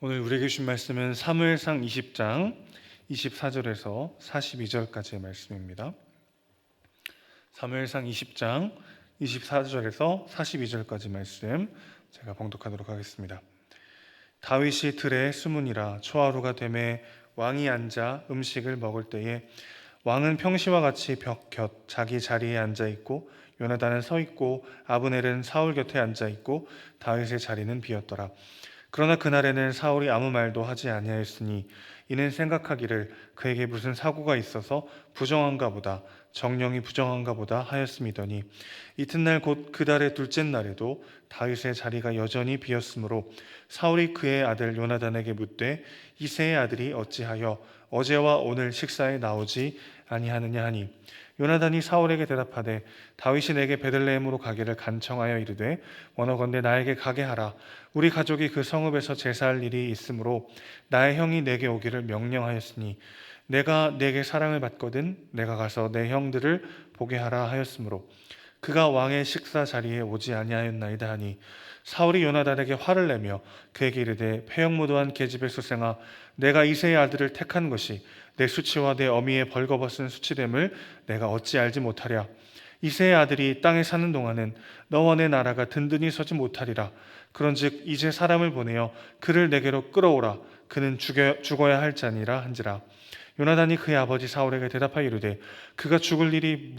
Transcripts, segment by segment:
오늘 우리에게 주신 말씀은 사무엘상 20장 24절에서 42절까지의 말씀입니다. 사무엘상 20장 24절에서 42절까지 말씀 제가 봉독하도록 하겠습니다. 다윗이 들에 숨으니라. 초하루가 되매 왕이 앉아 음식을 먹을 때에 왕은 평시와 같이 벽 곁 자기 자리에 앉아 있고 요나단은 서 있고 아브넬은 사울 곁에 앉아 있고 다윗의 자리는 비었더라. 그러나 그날에는 사울이 아무 말도 하지 아니하였으니 이는 생각하기를 그에게 무슨 사고가 있어서 부정한가 보다, 정령이 부정한가 보다 하였음이더니 이튿날 곧 그 달의 둘째 날에도 다윗의 자리가 여전히 비었으므로 사울이 그의 아들 요나단에게 묻되 이새의 아들이 어찌하여 어제와 오늘 식사에 나오지 아니하느냐 하니 요나단이 사울에게 대답하되 다윗이 내게 베들레헴으로 가기를 간청하여 이르되 원하건대 나에게 가게 하라. 우리 가족이 그 성읍에서 제사할 일이 있으므로 나의 형이 내게 오기를 명령하였으니 내가 내게 사랑을 받거든 내가 가서 내 형들을 보게 하라 하였으므로 그가 왕의 식사 자리에 오지 아니하였나이다 하니 사울이 요나단에게 화를 내며 그에게 이르되 패역무도한 계집의 수생아 내가 이새의 아들을 택한 것이 내 수치와 내 어미의 벌거벗은 수치됨을 내가 어찌 알지 못하랴. 이새의 아들이 땅에 사는 동안은 너와 내 나라가 든든히 서지 못하리라. 그런즉 이제 사람을 보내어 그를 내게로 끌어오라. 그는 죽어야 할 자니라 한지라. 요나단이 그의 아버지 사울에게 대답하여 이르되 그가 죽을 일이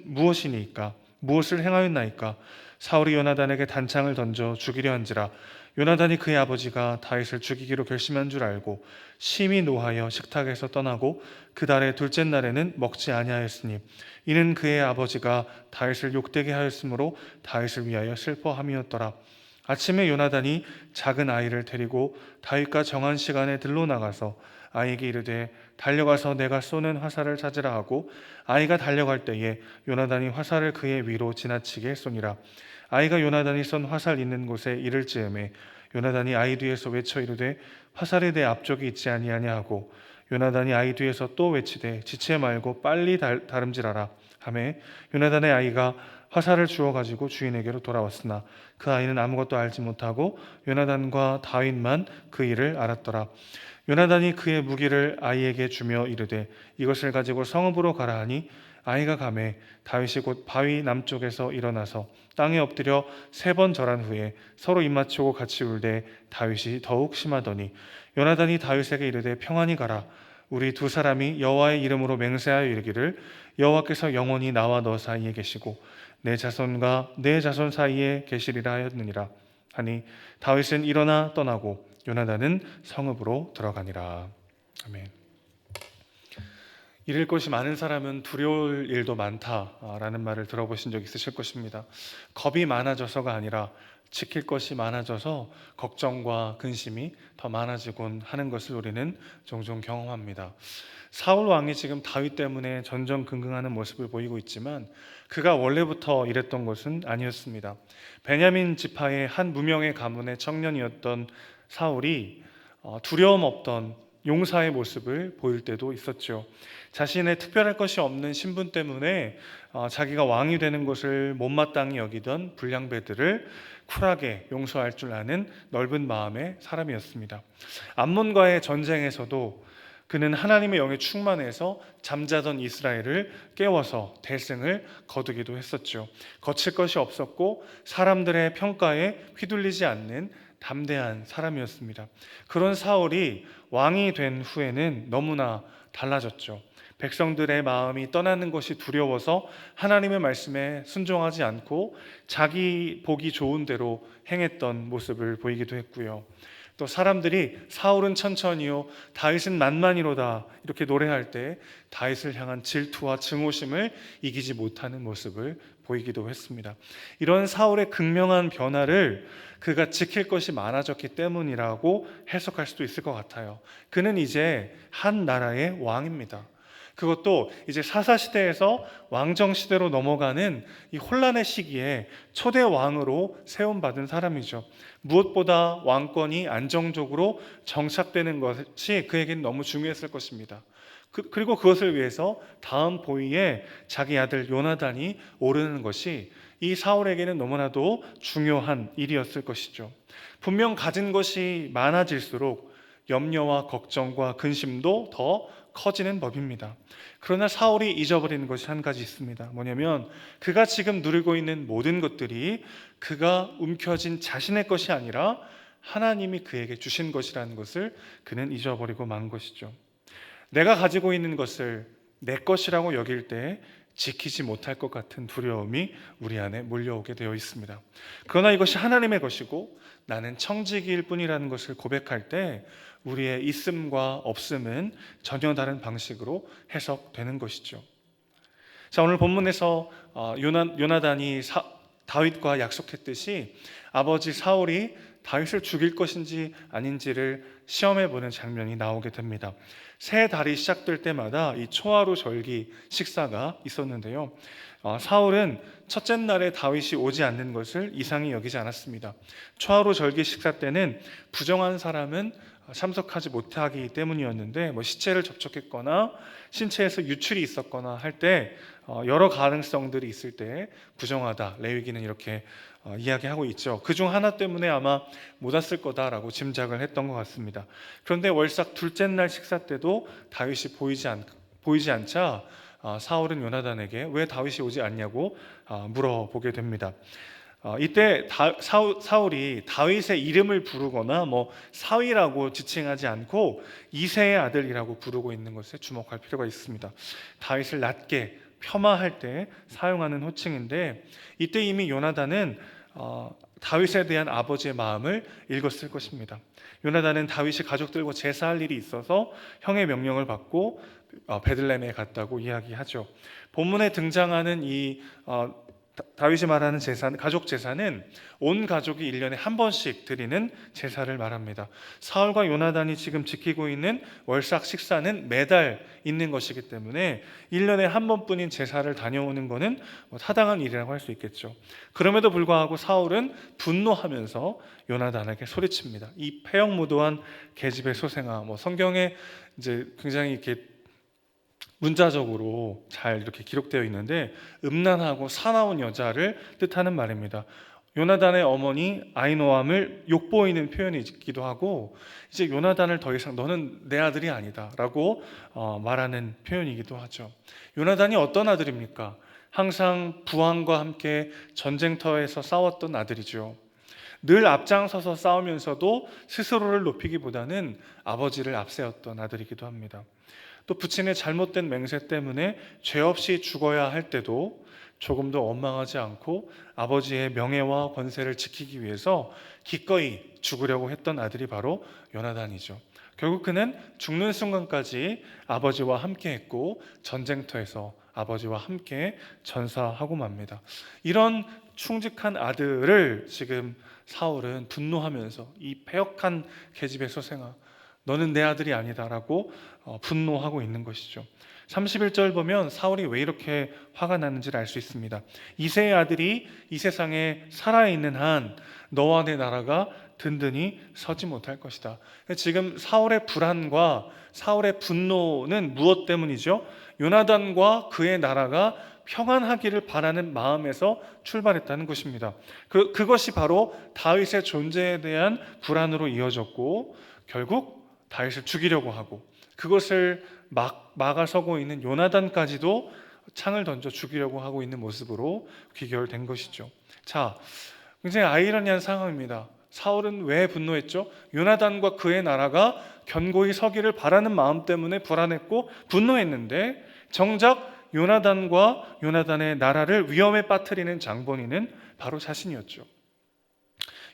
무엇이니까 무엇을 행하였나이까. 사울이 요나단에게 단창을 던져 죽이려 한지라. 요나단이 그의 아버지가 다윗을 죽이기로 결심한 줄 알고 심히 노하여 식탁에서 떠나고 그 달의 둘째 날에는 먹지 아니하였으니 이는 그의 아버지가 다윗을 욕되게 하였으므로 다윗을 위하여 슬퍼함이었더라. 아침에 요나단이 작은 아이를 데리고 다윗과 정한 시간에 들로 나가서 아이에게 이르되 달려가서 내가 쏘는 화살을 찾으라 하고 아이가 달려갈 때에 요나단이 화살을 그의 위로 지나치게 쏘니라. 아이가 요나단이 쏜 화살 있는 곳에 이를 즈음에 요나단이 아이 뒤에서 외쳐 이르되 화살이 내 앞쪽에 있지 아니하냐 하고 요나단이 아이 뒤에서 또 외치되 지체 말고 빨리 다름질하라 하매 요나단의 아이가 화살을 주워 가지고 주인에게로 돌아왔으나 그 아이는 아무것도 알지 못하고 요나단과 다윗만 그 일을 알았더라. 요나단이 그의 무기를 아이에게 주며 이르되 이것을 가지고 성읍으로 가라 하니 아이가 가매 다윗이 곧 바위 남쪽에서 일어나서 땅에 엎드려 3번 절한 후에 서로 입맞추고 같이 울되 다윗이 더욱 심하더니 요나단이 다윗에게 이르되 평안히 가라. 우리 두 사람이 여호와의 이름으로 맹세하여 이르기를 여호와께서 영원히 나와 너 사이에 계시고 내 자손과 내 자손 사이에 계시리라 하였느니라 하니 다윗은 일어나 떠나고 요나단은 성읍으로 들어가니라. 아멘. 잃을 것이 많은 사람은 두려울 일도 많다라는 말을 들어보신 적 있으실 것입니다. 겁이 많아져서가 아니라 지킬 것이 많아져서 걱정과 근심이 더 많아지곤 하는 것을 우리는 종종 경험합니다. 사울 왕이 지금 다윗 때문에 전전긍긍하는 모습을 보이고 있지만 그가 원래부터 이랬던 것은 아니었습니다. 베냐민 지파의 한 무명의 가문의 청년이었던 사울이 두려움 없던 용사의 모습을 보일 때도 있었죠. 자신의 특별할 것이 없는 신분 때문에 자기가 왕이 되는 것을 못마땅히 여기던 불량배들을 쿨하게 용서할 줄 아는 넓은 마음의 사람이었습니다. 암몬과의 전쟁에서도 그는 하나님의 영에 충만해서 잠자던 이스라엘을 깨워서 대승을 거두기도 했었죠. 거칠 것이 없었고 사람들의 평가에 휘둘리지 않는 담대한 사람이었습니다. 그런 사울이 왕이 된 후에는 너무나 달라졌죠. 백성들의 마음이 떠나는 것이 두려워서 하나님의 말씀에 순종하지 않고 자기 보기 좋은 대로 행했던 모습을 보이기도 했고요. 또 사람들이 사울은 천천히요 다윗은 만만이로다 이렇게 노래할 때 다윗을 향한 질투와 증오심을 이기지 못하는 모습을 보이기도 했습니다. 이런 사울의 극명한 변화를 그가 지킬 것이 많아졌기 때문이라고 해석할 수도 있을 것 같아요. 그는 이제 한 나라의 왕입니다. 그것도 이제 사사시대에서 왕정시대로 넘어가는 이 혼란의 시기에 초대 왕으로 세움받은 사람이죠. 무엇보다 왕권이 안정적으로 정착되는 것이 그에게는 너무 중요했을 것입니다. 그리고 그것을 위해서 다음 보위에 자기 아들 요나단이 오르는 것이 이 사울에게는 너무나도 중요한 일이었을 것이죠. 분명 가진 것이 많아질수록 염려와 걱정과 근심도 더 커지는 법입니다. 그러나 사울이 잊어버리는 것이 한 가지 있습니다. 뭐냐면 그가 지금 누리고 있는 모든 것들이 그가 움켜쥔 자신의 것이 아니라 하나님이 그에게 주신 것이라는 것을 그는 잊어버리고 만 것이죠. 내가 가지고 있는 것을 내 것이라고 여길 때 지키지 못할 것 같은 두려움이 우리 안에 몰려오게 되어 있습니다. 그러나 이것이 하나님의 것이고 나는 청지기일 뿐이라는 것을 고백할 때 우리의 있음과 없음은 전혀 다른 방식으로 해석되는 것이죠. 자, 오늘 본문에서 요나단이 다윗과 약속했듯이 아버지 사울이 다윗을 죽일 것인지 아닌지를 시험해 보는 장면이 나오게 됩니다. 새 달이 시작될 때마다 이 초하루 절기 식사가 있었는데요. 사울은 첫째 날에 다윗이 오지 않는 것을 이상히 여기지 않았습니다. 초하루 절기 식사 때는 부정한 사람은 참석하지 못하기 때문이었는데 시체를 접촉했거나 신체에서 유출이 있었거나 할 때 여러 가능성들이 있을 때 부정하다, 레위기는 이렇게 이야기하고 있죠. 그중 하나 때문에 아마 못 왔을 거다라고 짐작을 했던 것 같습니다. 그런데 월삭 둘째 날 식사 때도 다윗이 보이지 않자 사울은 요나단에게 왜 다윗이 오지 않냐고 물어보게 됩니다. 이때 사울이 다윗의 이름을 부르거나 사위라고 지칭하지 않고 이새의 아들이라고 부르고 있는 것에 주목할 필요가 있습니다. 다윗을 낮게 폄하할 때 사용하는 호칭인데 이때 이미 요나단은 다윗에 대한 아버지의 마음을 읽었을 것입니다. 요나단은 다윗이 가족들과 제사할 일이 있어서 형의 명령을 받고 베들레헴에 갔다고 이야기하죠. 본문에 등장하는 이 다윗이 말하는 제사, 가족 제사는 온 가족이 1년에 한 번씩 드리는 제사를 말합니다. 사울과 요나단이 지금 지키고 있는 월삭 식사는 매달 있는 것이기 때문에 1년에 한 번뿐인 제사를 다녀오는 것은 타당한 일이라고 할 수 있겠죠. 그럼에도 불구하고 사울은 분노하면서 요나단에게 소리칩니다. 이 폐역무도한 계집의 소생아, 성경에 이제 굉장히 이렇게 문자적으로 잘 이렇게 기록되어 있는데 음란하고 사나운 여자를 뜻하는 말입니다. 요나단의 어머니 아히노암을 욕보이는 표현이기도 하고 이제 요나단을 더 이상 너는 내 아들이 아니다라고 말하는 표현이기도 하죠. 요나단이 어떤 아들입니까? 항상 부왕과 함께 전쟁터에서 싸웠던 아들이죠. 늘 앞장서서 싸우면서도 스스로를 높이기보다는 아버지를 앞세웠던 아들이기도 합니다. 또 부친의 잘못된 맹세 때문에 죄 없이 죽어야 할 때도 조금도 원망하지 않고 아버지의 명예와 권세를 지키기 위해서 기꺼이 죽으려고 했던 아들이 바로 요나단이죠. 결국 그는 죽는 순간까지 아버지와 함께 했고 전쟁터에서 아버지와 함께 전사하고 맙니다. 이런 충직한 아들을 지금 사울은 분노하면서 이 패역한 계집의 소생아 너는 내 아들이 아니다라고 분노하고 있는 것이죠. 31절 보면 사울이 왜 이렇게 화가 나는지를 알 수 있습니다. 이새의 아들이 이 세상에 살아있는 한 너와 내 나라가 든든히 서지 못할 것이다. 지금 사울의 불안과 사울의 분노는 무엇 때문이죠? 요나단과 그의 나라가 평안하기를 바라는 마음에서 출발했다는 것입니다. 그것이 바로 다윗의 존재에 대한 불안으로 이어졌고 결국 다윗을 죽이려고 하고 그것을 막아서고 있는 요나단까지도 창을 던져 죽이려고 하고 있는 모습으로 귀결된 것이죠. 자, 굉장히 아이러니한 상황입니다. 사울은 왜 분노했죠? 요나단과 그의 나라가 견고히 서기를 바라는 마음 때문에 불안했고 분노했는데 정작 요나단과 요나단의 나라를 위험에 빠뜨리는 장본인은 바로 자신이었죠.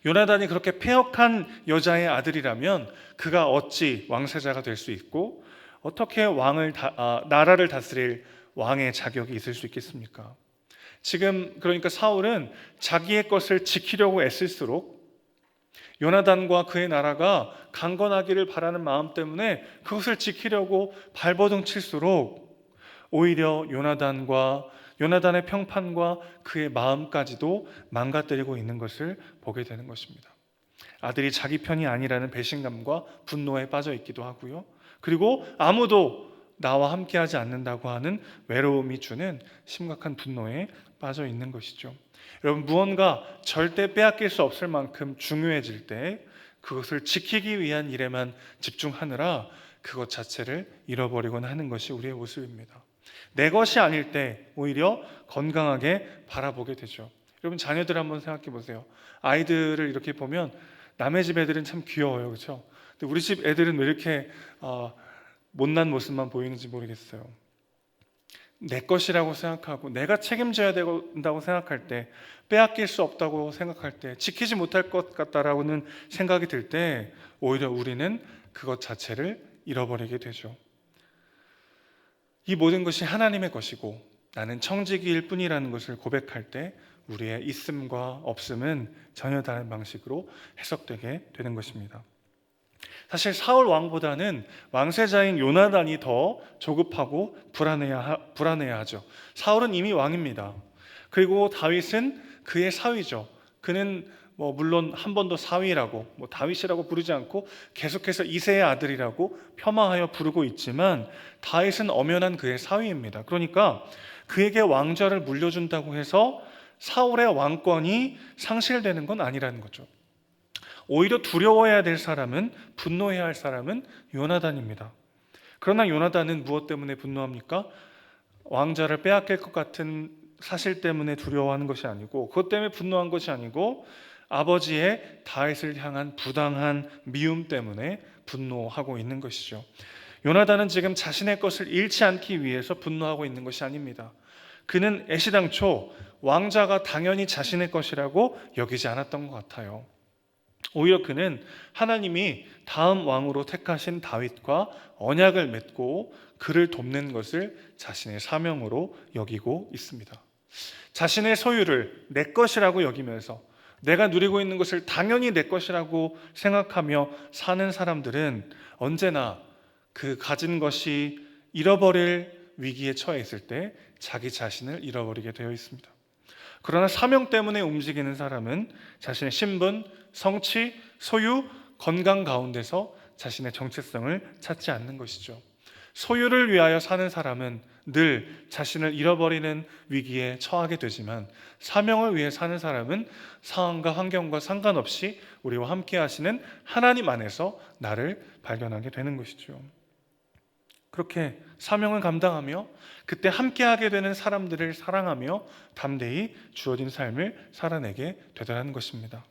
요나단이 그렇게 패역한 여자의 아들이라면 그가 어찌 왕세자가 될 수 있고 어떻게 나라를 다스릴 왕의 자격이 있을 수 있겠습니까? 지금 그러니까 사울은 자기의 것을 지키려고 애쓸수록 요나단과 그의 나라가 강건하기를 바라는 마음 때문에 그것을 지키려고 발버둥 칠수록 오히려 요나단의 평판과 그의 마음까지도 망가뜨리고 있는 것을 보게 되는 것입니다. 아들이 자기 편이 아니라는 배신감과 분노에 빠져 있기도 하고요. 그리고 아무도 나와 함께하지 않는다고 하는 외로움이 주는 심각한 분노에 빠져 있는 것이죠. 여러분, 무언가 절대 빼앗길 수 없을 만큼 중요해질 때 그것을 지키기 위한 일에만 집중하느라 그것 자체를 잃어버리곤 하는 것이 우리의 모습입니다. 내 것이 아닐 때 오히려 건강하게 바라보게 되죠. 여러분, 자녀들 한번 생각해 보세요. 아이들을 이렇게 보면 남의 집 애들은 참 귀여워요, 그렇죠? 근데 우리 집 애들은 왜 이렇게 못난 모습만 보이는지 모르겠어요. 내 것이라고 생각하고 내가 책임져야 된다고 생각할 때, 빼앗길 수 없다고 생각할 때, 지키지 못할 것 같다라고는 생각이 들 때 오히려 우리는 그것 자체를 잃어버리게 되죠. 이 모든 것이 하나님의 것이고 나는 청지기일 뿐이라는 것을 고백할 때 우리의 있음과 없음은 전혀 다른 방식으로 해석되게 되는 것입니다. 사실 사울 왕보다는 왕세자인 요나단이 더 조급하고 불안해하죠. 사울은 이미 왕입니다. 그리고 다윗은 그의 사위죠. 그는 물론 한 번도 사위라고 다윗이라고 부르지 않고 계속해서 이새의 아들이라고 폄하하여 부르고 있지만 다윗은 엄연한 그의 사위입니다. 그러니까 그에게 왕좌를 물려준다고 해서 사울의 왕권이 상실되는 건 아니라는 거죠. 오히려 두려워해야 될 사람은, 분노해야 할 사람은 요나단입니다. 그러나 요나단은 무엇 때문에 분노합니까? 왕좌를 빼앗길 것 같은 사실 때문에 두려워하는 것이 아니고, 그것 때문에 분노한 것이 아니고 아버지의 다윗을 향한 부당한 미움 때문에 분노하고 있는 것이죠. 요나단은 지금 자신의 것을 잃지 않기 위해서 분노하고 있는 것이 아닙니다. 그는 애시당초 왕자가 당연히 자신의 것이라고 여기지 않았던 것 같아요. 오히려 그는 하나님이 다음 왕으로 택하신 다윗과 언약을 맺고 그를 돕는 것을 자신의 사명으로 여기고 있습니다. 자신의 소유를 내 것이라고 여기면서 내가 누리고 있는 것을 당연히 내 것이라고 생각하며 사는 사람들은 언제나 그 가진 것이 잃어버릴 위기에 처해 있을 때 자기 자신을 잃어버리게 되어 있습니다. 그러나 사명 때문에 움직이는 사람은 자신의 신분, 성취, 소유, 건강 가운데서 자신의 정체성을 찾지 않는 것이죠. 소유를 위하여 사는 사람은 늘 자신을 잃어버리는 위기에 처하게 되지만 사명을 위해 사는 사람은 상황과 환경과 상관없이 우리와 함께 하시는 하나님 안에서 나를 발견하게 되는 것이죠. 그렇게 사명을 감당하며 그때 함께하게 되는 사람들을 사랑하며 담대히 주어진 삶을 살아내게 되더라는 것입니다.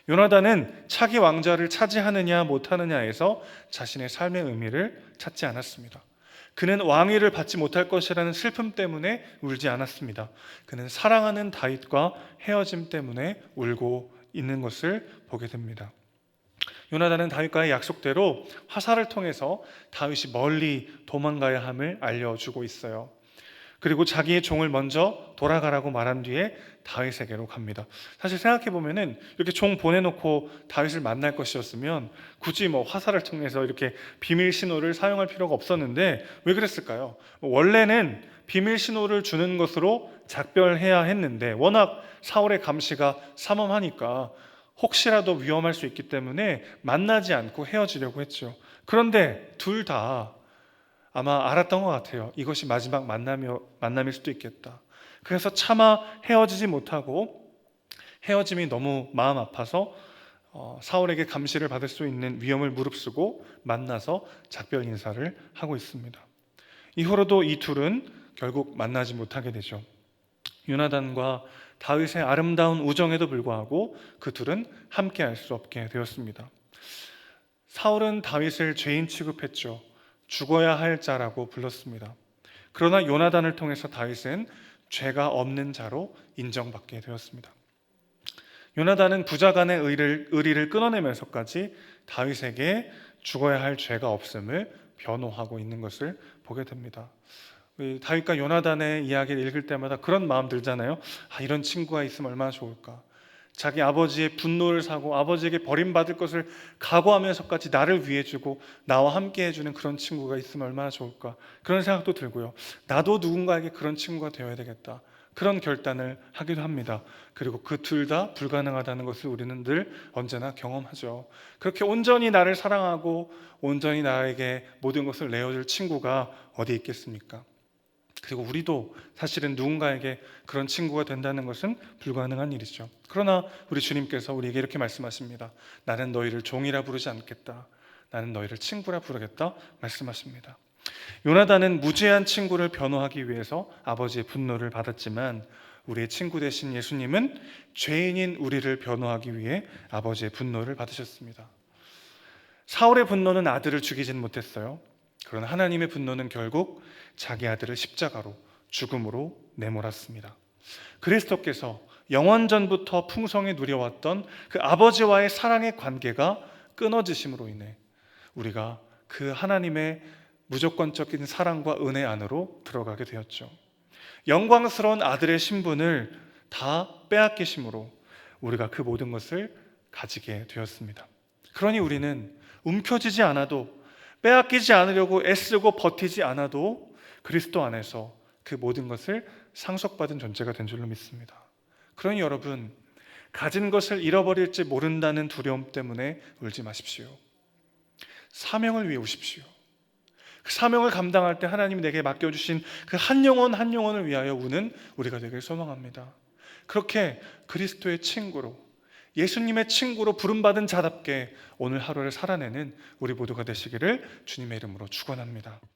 요나단은 차기 왕좌를 차지하느냐 못하느냐에서 자신의 삶의 의미를 찾지 않았습니다. 그는 왕위를 받지 못할 것이라는 슬픔 때문에 울지 않았습니다. 그는 사랑하는 다윗과 헤어짐 때문에 울고 있는 것을 보게 됩니다. 요나단은 다윗과의 약속대로 화살을 통해서 다윗이 멀리 도망가야 함을 알려주고 있어요. 그리고 자기의 종을 먼저 돌아가라고 말한 뒤에 다윗에게로 갑니다. 사실 생각해보면은 이렇게 종 보내놓고 다윗을 만날 것이었으면 굳이 화살을 통해서 이렇게 비밀 신호를 사용할 필요가 없었는데 왜 그랬을까요? 원래는 비밀 신호를 주는 것으로 작별해야 했는데 워낙 사울의 감시가 삼엄하니까 혹시라도 위험할 수 있기 때문에 만나지 않고 헤어지려고 했죠. 그런데 둘 다 아마 알았던 것 같아요. 이것이 마지막 만남일 수도 있겠다. 그래서 차마 헤어지지 못하고 헤어짐이 너무 마음 아파서 사울에게 감시를 받을 수 있는 위험을 무릅쓰고 만나서 작별 인사를 하고 있습니다. 이후로도 이 둘은 결국 만나지 못하게 되죠. 요나단과 다윗의 아름다운 우정에도 불구하고 그 둘은 함께할 수 없게 되었습니다. 사울은 다윗을 죄인 취급했죠. 죽어야 할 자라고 불렀습니다. 그러나 요나단을 통해서 다윗은 죄가 없는 자로 인정받게 되었습니다. 요나단은 부자간의 의리를 끊어내면서까지 다윗에게 죽어야 할 죄가 없음을 변호하고 있는 것을 보게 됩니다. 다윗과 요나단의 이야기를 읽을 때마다 그런 마음 들잖아요. 이런 친구가 있으면 얼마나 좋을까. 자기 아버지의 분노를 사고 아버지에게 버림받을 것을 각오하면서까지 나를 위해주고 나와 함께 해주는 그런 친구가 있으면 얼마나 좋을까. 그런 생각도 들고요. 나도 누군가에게 그런 친구가 되어야 되겠다. 그런 결단을 하기도 합니다. 그리고 그 둘 다 불가능하다는 것을 우리는 늘 언제나 경험하죠. 그렇게 온전히 나를 사랑하고 온전히 나에게 모든 것을 내어줄 친구가 어디 있겠습니까? 그리고 우리도 사실은 누군가에게 그런 친구가 된다는 것은 불가능한 일이죠. 그러나 우리 주님께서 우리에게 이렇게 말씀하십니다. 나는 너희를 종이라 부르지 않겠다. 나는 너희를 친구라 부르겠다 말씀하십니다. 요나단은 무죄한 친구를 변호하기 위해서 아버지의 분노를 받았지만 우리의 친구 되신 예수님은 죄인인 우리를 변호하기 위해 아버지의 분노를 받으셨습니다. 사울의 분노는 아들을 죽이진 못했어요. 그러나 하나님의 분노는 결국 자기 아들을 십자가로 죽음으로 내몰았습니다. 그리스도께서 영원전부터 풍성히 누려왔던 그 아버지와의 사랑의 관계가 끊어지심으로 인해 우리가 그 하나님의 무조건적인 사랑과 은혜 안으로 들어가게 되었죠. 영광스러운 아들의 신분을 다 빼앗기심으로 우리가 그 모든 것을 가지게 되었습니다. 그러니 우리는 움켜쥐지 않아도, 빼앗기지 않으려고 애쓰고 버티지 않아도 그리스도 안에서 그 모든 것을 상속받은 존재가 된 줄로 믿습니다. 그러니 여러분, 가진 것을 잃어버릴지 모른다는 두려움 때문에 울지 마십시오. 사명을 위해 우십시오. 그 사명을 감당할 때 하나님이 내게 맡겨주신 그 한 영혼 한 영혼을 위하여 우는 우리가 되길 소망합니다. 그렇게 그리스도의 친구로, 예수님의 친구로 부름받은 자답게 오늘 하루를 살아내는 우리 모두가 되시기를 주님의 이름으로 축원합니다.